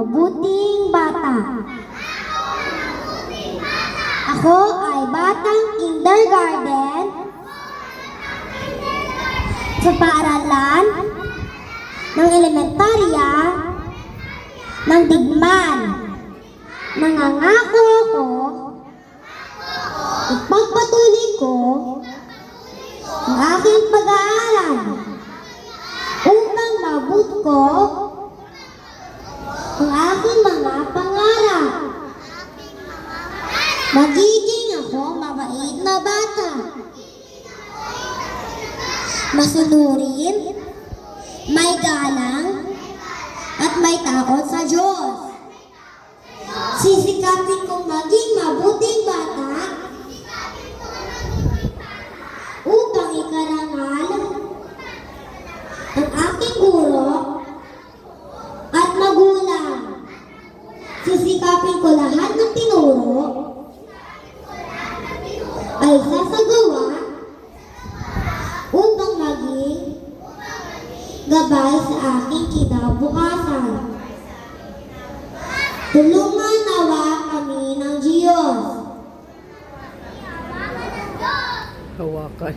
mabuting bata. Ako ay batang kindergarten sa paaralan ng elementarya ng Digmaan. Nangangako ako ipagpatuloy ko ang aking pag-aaral upang maabot ko ang aking mga pangarap. Magiging ako mabait na bata, masunurin, may galang, at may takot sa Diyos. Sisikapin kong maging mabuting bata upang ikarangal ang aking guro at magulang. Sisikapin ko lahat ng tinuro ay sasagawa upang maging gabay sa aking kinabukasan. Tulungan nawa kami ng Diyos. Hawakan.